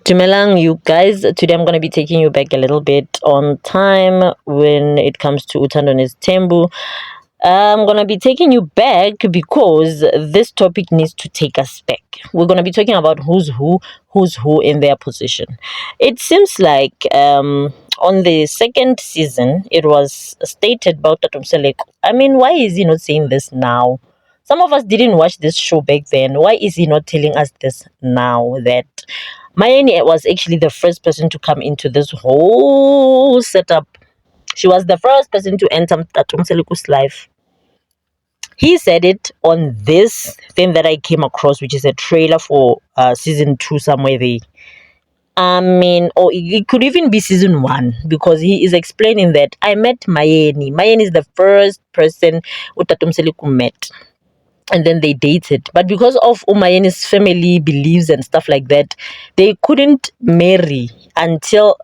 Dumelang, you guys. Today I'm going to be taking you back a little bit on time when it comes to Utandonis Tembu. I'm going to be taking you back because this topic needs to take us back. We're going to be talking about who's who in their position. It seems like on the second season, it was stated about Tatum Seleko. I mean, why is he not saying this now? Some of us didn't watch this show back then. Why is he not telling us this now that Mayeni was actually the first person to come into this whole setup? She was the first person to enter Tatum Seleku's life. He said it on this thing that I came across, which is a trailer for season 2 somewhere there. I mean, or it could even be season 1 because he is explaining that I met Mayeni. Mayeni is the first person Utatum Seleku met. And then they dated. But because of Umayeni's family beliefs and stuff like that, they couldn't marry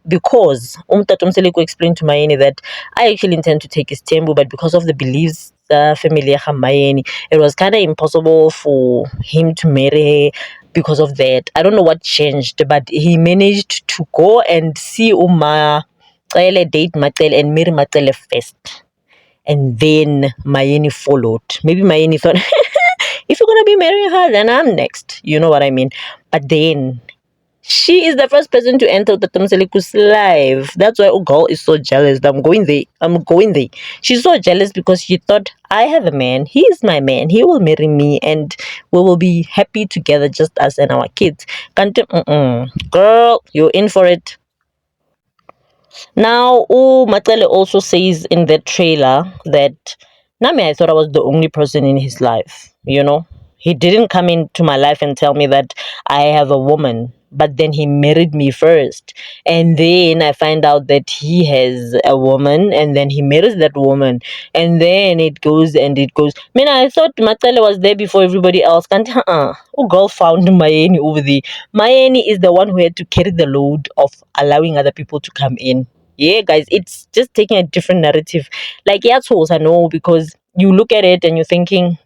because Tatum Seleko explained to Mayeni that I actually intend to take his temple, but because of the beliefs family of Mayeni, it was kind of impossible for him to marry her because of that. I don't know what changed, but he managed to go and see date Macele and marry Macele first. And then Mayeni followed. Maybe Mayeni thought, if you're going to be marrying her, then I'm next. You know what I mean? But then, she is the first person to enter Tatum Seleku's life. That's why Ugol is so jealous that I'm going there. She's so jealous because she thought, I have a man. He is my man. He will marry me and we will be happy together, just us and our kids. Girl, you're in for it. Now, Matele also says in the trailer that Nami, I thought I was the only person in his life. He didn't come into my life and tell me that I have a woman, but then he married me first. And then I find out that he has a woman, and then he marries that woman. And then it goes and it goes. I thought Matele was there before everybody else. Girl found Mayeni over there. Mayeni is the one who had to carry the load of allowing other people to come in. Yeah, guys, it's just taking a different narrative. Like, yeah, tools, I know, because you look at it and you're thinking,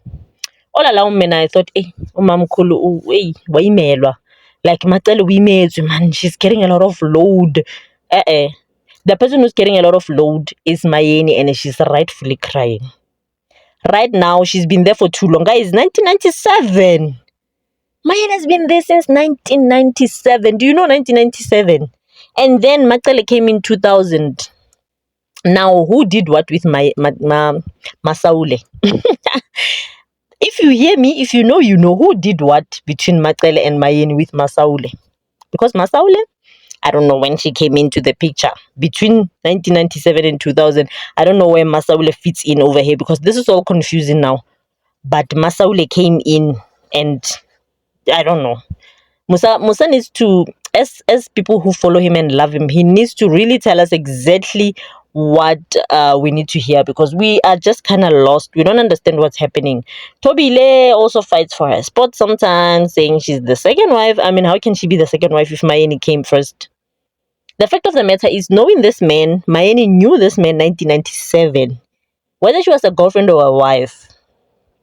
all along, man, I thought, umamkhulu, wayimelwa. Like, Matele, man, she's carrying a lot of load. The person who's carrying a lot of load is Mayeni, and she's rightfully crying. Right now, she's been there for too long. Guys, 1997. Mayeni has been there since 1997. Do you know 1997? And then Matele came in 2000. Now, who did what with Masaule? If you hear me, if you know, who did what between Matele and Mayeni with Masaule. Because Masaule, I don't know when she came into the picture. Between 1997 and 2000, I don't know where Masaule fits in over here because this is all confusing now. But Masaule came in and I don't know. Musa needs to, as people who follow him and love him, he needs to really tell us exactly what we need to hear because we are just kind of lost. We don't understand what's happening. Tobile also fights for her spot sometimes, saying she's the second wife. I mean, how can she be the second wife if Mayeni came first? The fact of the matter is, knowing this man, Mayeni knew this man 1997. Whether she was a girlfriend or a wife,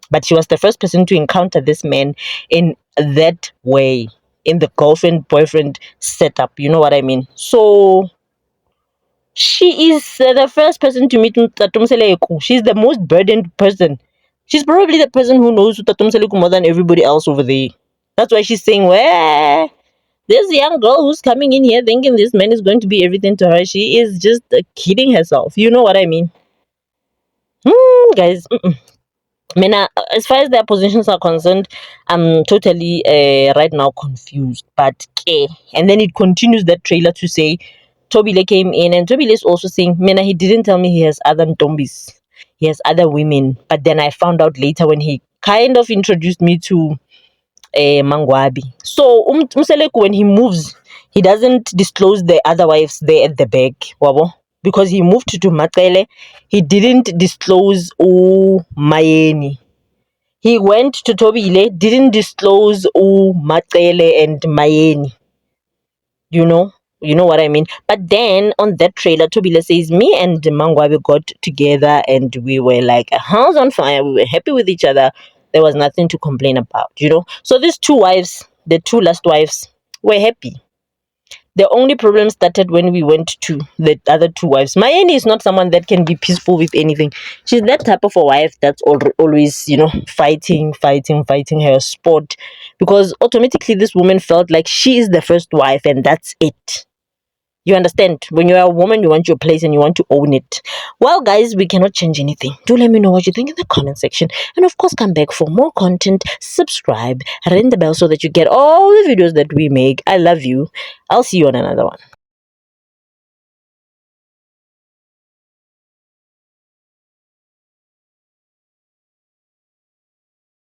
but she was the first person to encounter this man in that way, in the girlfriend-boyfriend setup. You know what I mean? So she is the first person to meet Tatum Seleko. She's the most burdened person. She's probably the person who knows Tatum Seleko more than everybody else over there. That's why she's saying, well, this young girl who's coming in here thinking this man is going to be everything to her, she is just kidding herself. You know what I mean? Guys, as far as their positions are concerned, I'm totally right now confused. But and then it continues that trailer to say Tobile came in, and Tobile is also saying, he didn't tell me he has other Ntombis. He has other women. But then I found out later when he kind of introduced me to Mangwabi. So Umseleku, when he moves, he doesn't disclose the other wives there at the back. Wabo? Because he moved to Matele, he didn't disclose Mayeni. He went to Tobile, didn't disclose Matele and Mayeni. You know what I mean? But then on that trailer, Tobile says, me and Mangwabi got together and we were like a house on fire. We were happy with each other. There was nothing to complain about, So these two wives, the two last wives, were happy. The only problem started when we went to the other two wives. Mayeni is not someone that can be peaceful with anything. She's that type of a wife that's always, fighting her sport, because automatically this woman felt like she is the first wife and that's it. You understand? When you're a woman, you want your place and you want to own it. Well, guys, we cannot change anything. Do let me know what you think in the comment section. And of course, come back for more content. Subscribe, ring the bell so that you get all the videos that we make. I love you. I'll see you on another one.